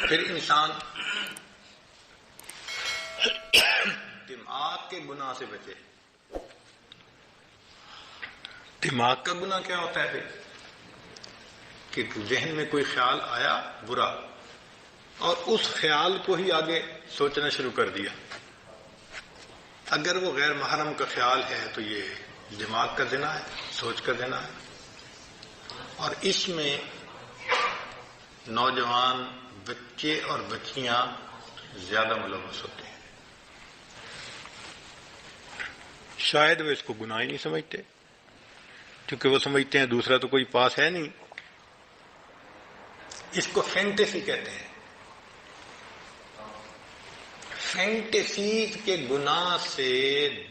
پھر انسان دماغ کے گناہ سے بچے. دماغ کا گناہ کیا ہوتا ہے پھر؟ کہ ذہن میں کوئی خیال آیا برا اور اس خیال کو ہی آگے سوچنا شروع کر دیا. اگر وہ غیر محرم کا خیال ہے تو یہ دماغ کا زنا ہے، سوچ کا زنا ہے. اور اس میں نوجوان بچے اور بچیاں زیادہ ملوث ہوتے ہیں. شاید وہ اس کو گناہ ہی نہیں سمجھتے، کیونکہ وہ سمجھتے ہیں دوسرا تو کوئی پاس ہے نہیں. اس کو فینٹیسی کہتے ہیں. فینٹیسی کے گناہ سے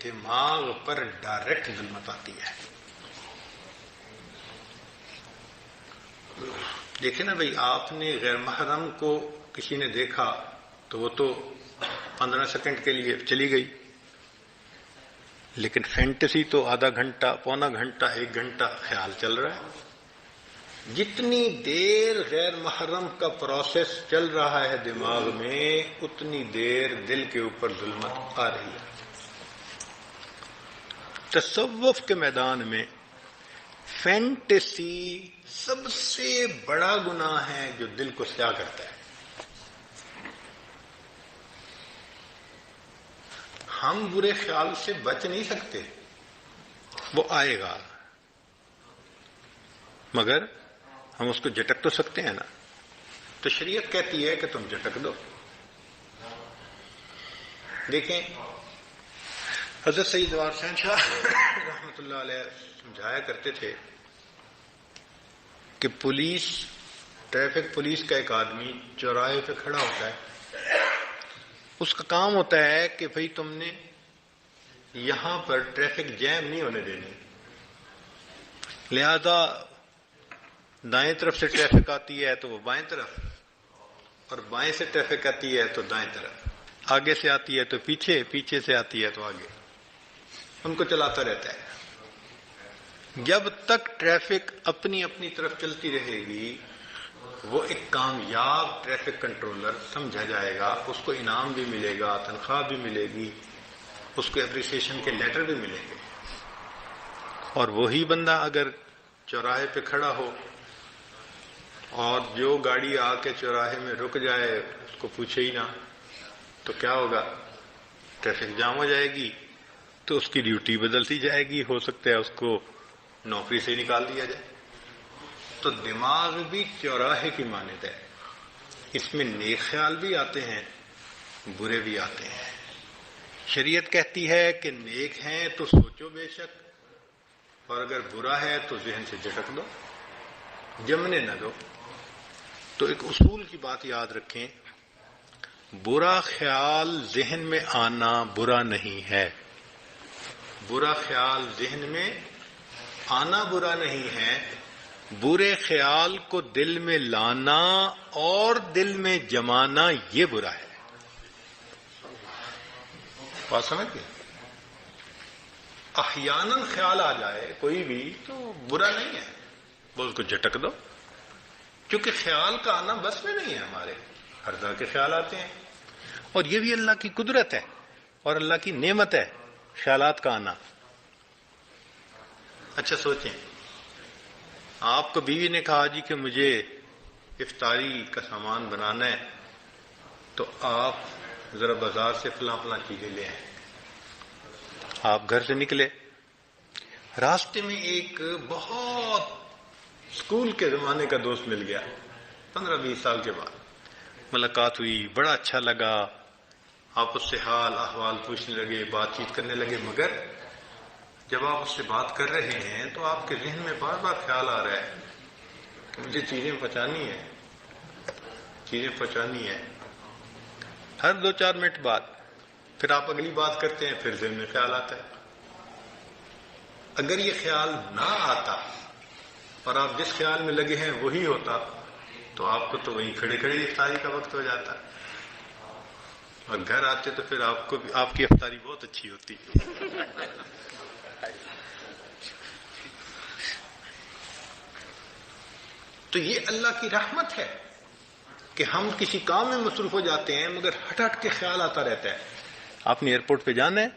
دماغ پر ڈائریکٹ ظلمت آتی ہے. دیکھیں نا بھئی، آپ نے غیر محرم کو کسی نے دیکھا تو وہ تو 15 سیکنڈ کے لیے چلی گئی، لیکن فینٹیسی تو آدھا گھنٹہ، پونا گھنٹہ، 1 گھنٹہ خیال چل رہا ہے. جتنی دیر غیر محرم کا پروسیس چل رہا ہے دماغ میں، اتنی دیر دل کے اوپر ظلمت آ رہی ہے. تصوف کے میدان میں فینٹیسی سب سے بڑا گناہ ہے جو دل کو سیاہ کرتا ہے. ہم برے خیال سے بچ نہیں سکتے، وہ آئے گا، مگر ہم اس کو جھٹک تو سکتے ہیں نا. تو شریعت کہتی ہے کہ تم جھٹک دو. دیکھیں حضرت سید وار حسین شاہ رحمۃ اللہ علیہ سمجھایا کرتے تھے کہ ٹریفک پولیس کا ایک آدمی چوراہے پہ کھڑا ہوتا ہے. اس کا کام ہوتا ہے کہ بھئی تم نے یہاں پر ٹریفک جیم نہیں ہونے دینی، لہذا دائیں طرف سے ٹریفک آتی ہے تو وہ بائیں طرف، اور بائیں سے ٹریفک آتی ہے تو دائیں طرف، آگے سے آتی ہے تو پیچھے، پیچھے سے آتی ہے تو آگے. ان کو چلاتا رہتا ہے. جب تک ٹریفک اپنی اپنی طرف چلتی رہے گی وہ ایک کامیاب ٹریفک کنٹرولر سمجھا جائے گا. اس کو انعام بھی ملے گا، تنخواہ بھی ملے گی، اس کو اپریسیشن کے لیٹر بھی ملیں گے. اور وہی بندہ اگر چوراہے پہ کھڑا ہو اور جو گاڑی آ کے چوراہے میں رک جائے اس کو پوچھے ہی نہ، تو کیا ہوگا؟ ٹریفک جام ہو جائے گی، تو اس کی ڈیوٹی بدلتی جائے گی، ہو سکتا ہے اس کو نوکری سے نکال دیا جائے. تو دماغ بھی چوراہے کی مانند ہے، اس میں نیک خیال بھی آتے ہیں، برے بھی آتے ہیں. شریعت کہتی ہے کہ نیک ہیں تو سوچو بے شک، اور اگر برا ہے تو ذہن سے جھٹک دو، جمنے نہ دو. تو ایک اصول کی بات یاد رکھیں، برا خیال ذہن میں آنا برا نہیں ہے. برا خیال ذہن میں آنا برا نہیں ہے، برے خیال کو دل میں لانا اور دل میں جمانا یہ برا ہے. بات سمجھ گئے؟ احیاناً خیال آ جائے کوئی بھی تو برا نہیں ہے، وہ اس کو جھٹک دو، کیونکہ خیال کا آنا بس میں نہیں ہے ہمارے، ہر طرح کے خیال آتے ہیں. اور یہ بھی اللہ کی قدرت ہے اور اللہ کی نعمت ہے خیالات کا آنا. اچھا سوچیں، آپ کو بیوی نے کہا جی کہ مجھے افطاری کا سامان بنانا ہے، تو آپ ذرا بازار سے فلاں فلاں چیزیں لے آئیں. آپ گھر سے نکلے، راستے میں ایک بہت اسکول کے زمانے کا دوست مل گیا، 15-20 سال کے بعد ملاقات ہوئی، بڑا اچھا لگا، آپ اس سے حال احوال پوچھنے لگے، بات چیت کرنے لگے. مگر جب آپ اس سے بات کر رہے ہیں تو آپ کے ذہن میں بار بار خیال آ رہا ہے کہ مجھے چیزیں پہنچانی ہے. ہر 2-4 منٹ بعد پھر آپ اگلی بات کرتے ہیں، پھر ذہن میں خیال آتا ہے. اگر یہ خیال نہ آتا اور آپ جس خیال میں لگے ہیں وہی ہوتا تو آپ کو تو وہیں کھڑے کھڑے افطاری کا وقت ہو جاتا، اور گھر آتے تو پھر آپ کی افطاری بہت اچھی ہوتی. تو یہ اللہ کی رحمت ہے. کہ ہم کسی کام میں مصروف ہو جاتے ہیں مگر ہٹ ہٹ کے خیال آتا رہتا ہے. آپ نے ایئرپورٹ پہ جانا ہے،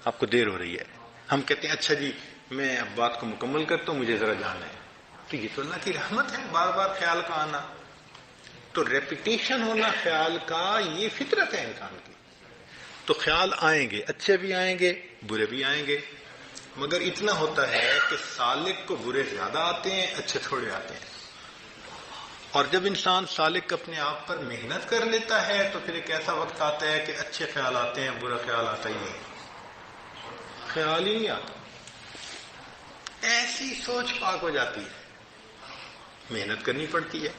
آپ کو دیر ہو رہی ہے، ہم کہتے ہیں اچھا جی میں اب بات کو مکمل کرتا ہوں، مجھے ذرا جانا ہے. تو یہ تو اللہ کی رحمت ہے، بار بار خیال کا آنا. تو ریپیٹیشن ہونا خیال کا یہ فطرت ہے انسان کی. تو خیال آئیں گے، اچھے بھی آئیں گے، برے بھی آئیں گے، مگر اتنا ہوتا ہے کہ سالک کو برے زیادہ آتے ہیں، اچھے تھوڑے آتے ہیں. اور جب انسان سالک اپنے آپ پر محنت کر لیتا ہے تو پھر ایک ایسا وقت آتا ہے کہ اچھے خیال آتے ہیں، برا خیال آتا ہی نہیں، خیال ہی نہیں آتا. ایسی سوچ پاک ہو جاتی ہے. محنت کرنی پڑتی ہے.